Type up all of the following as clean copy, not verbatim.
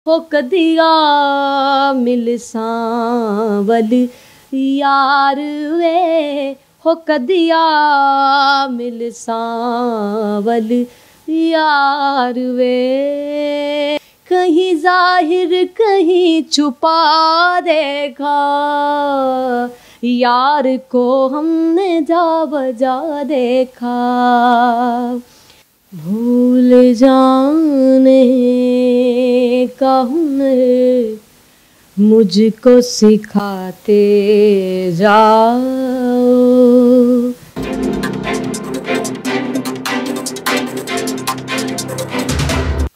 हो कदिया मिल सांवल यार वे, हो कदिया मिल सांवल यार वे। कहीं जाहिर कहीं छुपा देखा, यार को हमने जा बजा देखा। भूल जाने का हुनर मुझको सिखाते जाओ।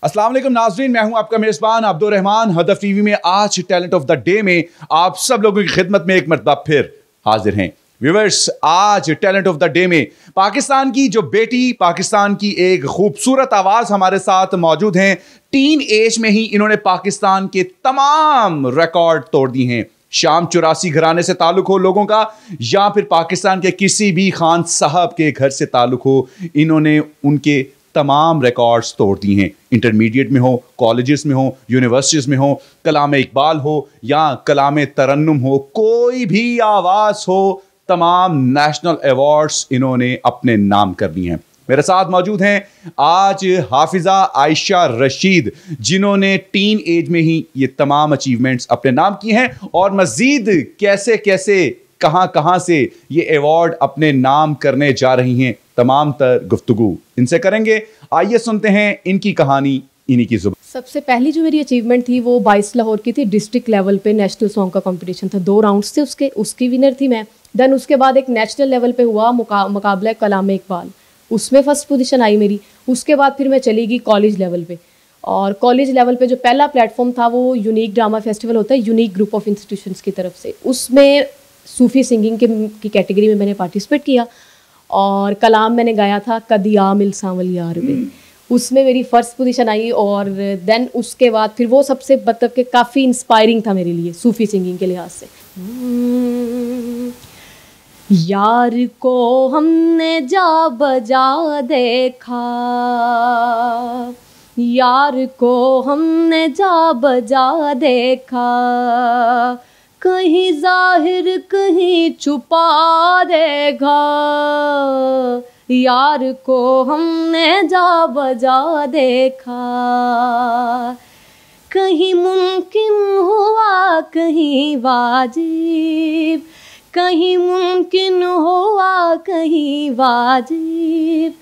अस्सलाम वालेकुम नाज़रीन, मैं हूं आपका मेज़बान अब्दुल रहमान। हदफ टीवी में आज टैलेंट ऑफ द डे में आप सब लोगों की खिदमत में एक मरतबा फिर हाजिर हैं। व्यूअर्स, आज टैलेंट ऑफ द डे में पाकिस्तान की जो बेटी, पाकिस्तान की एक खूबसूरत आवाज़ हमारे साथ मौजूद हैं। टीन एज में ही इन्होंने पाकिस्तान के तमाम रिकॉर्ड तोड़ दिए हैं। शाम 84 घराने से ताल्लुक हो लोगों का, या फिर पाकिस्तान के किसी भी खान साहब के घर से ताल्लुक हो, इन्होंने उनके तमाम रिकॉर्ड्स तोड़ दिए हैं। इंटरमीडिएट में हो, कॉलेजेस में हो, यूनिवर्सिटीज़ में हो, कलाम इकबाल हो या कलाम तरन्नुम हो, कोई भी आवाज़ हो, तमाम नेशनल अवार्ड्स इन्होंने अपने नाम कर लिए हैं। मेरे साथ मौजूद हैं आज हाफिज़ा आयशा रशीद, जिन्होंने टीन एज में ही ये तमाम अचीवमेंट्स अपने नाम किए हैं और मज़ीद कैसे कैसे कहां कहां से ये अवार्ड अपने नाम करने जा रही हैं, तमाम तर गुफ्तगू इनसे करेंगे। आइए सुनते हैं इनकी कहानी इन्हीं की जुबान। सबसे पहली जो मेरी अचीवमेंट थी वो 22 लाहौर की थी। डिस्ट्रिक्ट लेवल पे नेशनल सॉन्ग का कंपटीशन था, 2 राउंड्स थे उसकी विनर थी मैं। देन उसके बाद एक नेशनल लेवल पे हुआ मुकाबला कलाम इकबाल, उसमें फर्स्ट पोजीशन आई मेरी। उसके बाद फिर मैं चली गई कॉलेज लेवल पे, और कॉलेज लेवल पे जो पहला प्लेटफॉर्म था वो यूनिक ड्रामा फेस्टिवल होता है, यूनिक ग्रुप ऑफ इंस्टीट्यूशंस की तरफ से। उसमें सूफ़ी सिंगिंग की कैटेगरी में मैंने पार्टिसिपेट किया और कलाम मैंने गाया था कदिया मिल सांवल यार वे, उसमें मेरी फर्स्ट पोजीशन आई। और देन उसके बाद फिर वो सबसे मतलब कि काफ़ी इंस्पायरिंग था मेरे लिए सूफ़ी सिंगिंग के लिहाज से। यार को हमने जा बजा देखा, यार को हमने जा बजा देखा, कहीं जाहिर कहीं छुपा देखा, यार को हमने जा बजा देखा। कहीं मुमकिन हुआ कहीं वाजिब, कहीं मुमकिन हुआ कहीं वाजिब,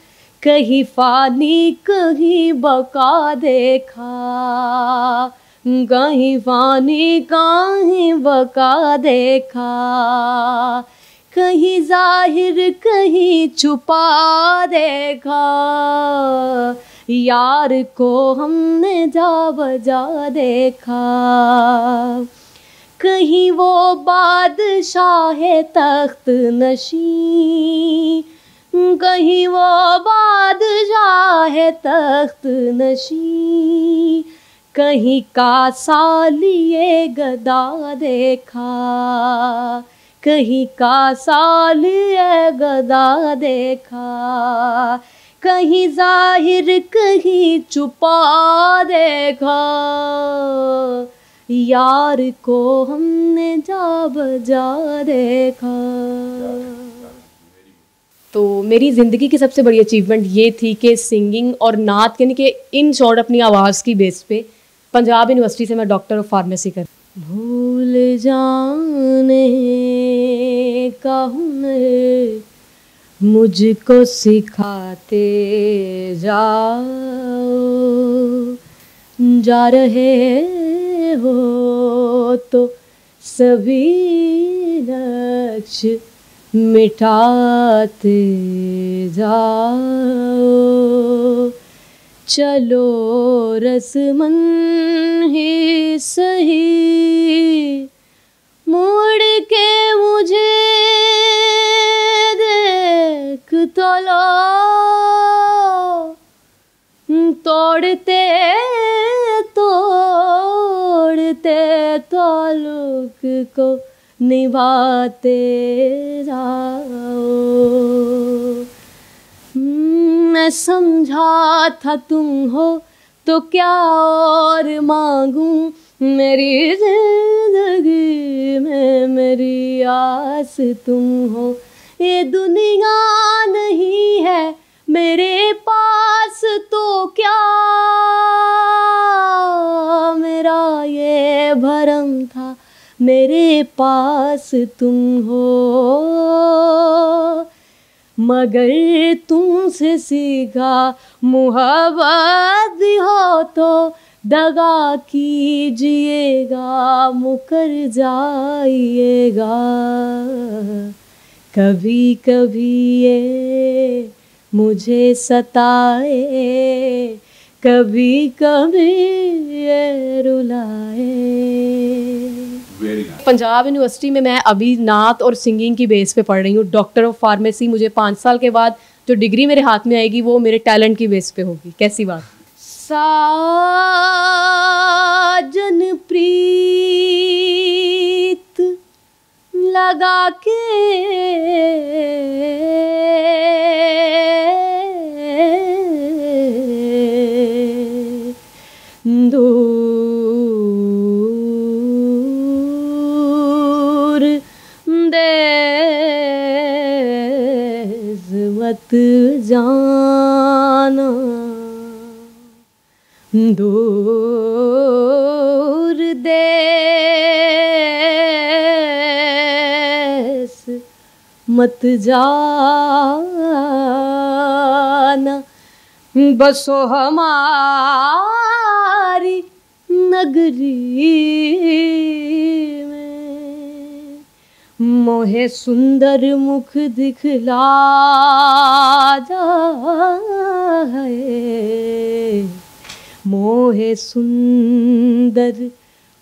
कहीं फानी कहीं बका देखा, कहीं फानी कहीं बका देखा, कहीं जाहिर कहीं छुपा देखा, यार को हमने जा बजा देखा। कहीं वो बादशाह तख्त नशी, कहीं वो बादशाह तख्त नशी, कहीं का सालिए गदा देखा, कहीं का सालिए गदा देखा, कहीं जाहिर कहीं छुपा देखा, यार को हमने जा बजा देखा। तो मेरी ज़िंदगी की सबसे बड़ी अचीवमेंट ये थी कि सिंगिंग और नात, यानी कि इन शॉर्ट अपनी आवाज़ की बेस पे पंजाब यूनिवर्सिटी से मैं डॉक्टर ऑफ फार्मेसी कर। भूल जाने का हुनर मुझको सिखाते जाओ, जा रहे हो तो सभी नक्श मिटाते जाओ, चलो रस्मन ही सही, मुड़ के मुझे देख तो लो, तोड़ते तोड़ते ताल्लुक को निभाते जाओ। मैं समझा था तुम हो तो क्या और मांगूं, मेरी जिंदगी में मेरी आस तुम हो। ये दुनिया नहीं है मेरे पास तो क्या, मेरा ये भरम था मेरे पास तुम हो। मगर तुमसे सीखा मुहब्बत हो तो दगा कीजिएगा, मुकर जाइएगा। कभी कभी ये मुझे सताए, कभी कभी ये रुलाए। पंजाब यूनिवर्सिटी में मैं अभी नात और सिंगिंग की बेस पे पढ़ रही हूँ। डॉक्टर ऑफ फार्मेसी मुझे 5 साल के बाद जो डिग्री मेरे हाथ में आएगी वो मेरे टैलेंट की बेस पे होगी। कैसी बात। साजन प्रीत लगा के दूर देश मत जाना, दूर देश मत जाना। बसो हमारी नगरी में, मोहे सुंदर मुख दिखला जाए, मोहे सुंदर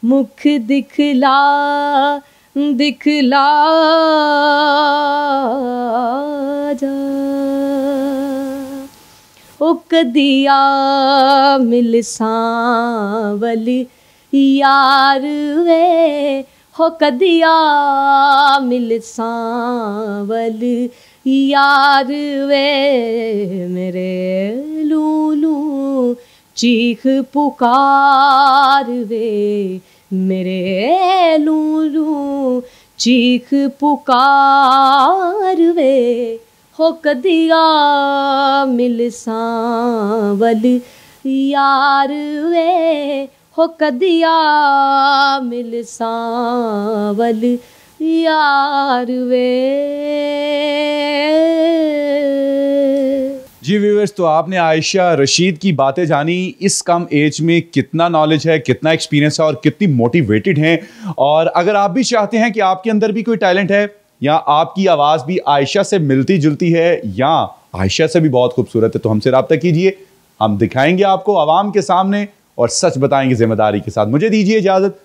मुख दिखला दिखला जा। ओ कदिया मिल सांवली यार वे, हो कदिया मिल सांवल यार वे। मेरे लूलू चीख पुकार वे, मेरे लूलू चीख पुकार वे। हो कदिया मिल सांवल यार वे, हो कदिया मिल सांवल यार वे। जी व्यूअर्स, तो आपने आयशा रशीद की बातें जानी। इस कम एज में कितना नॉलेज है, कितना एक्सपीरियंस है और कितनी मोटिवेटेड हैं। और अगर आप भी चाहते हैं कि आपके अंदर भी कोई टैलेंट है या आपकी आवाज़ भी आयशा से मिलती जुलती है या आयशा से भी बहुत खूबसूरत है, तो हमसे रब्ता कीजिए। हम दिखाएंगे आपको आवाम के सामने और सच बताएंगे जिम्मेदारी के साथ। मुझे दीजिए इजाज़त।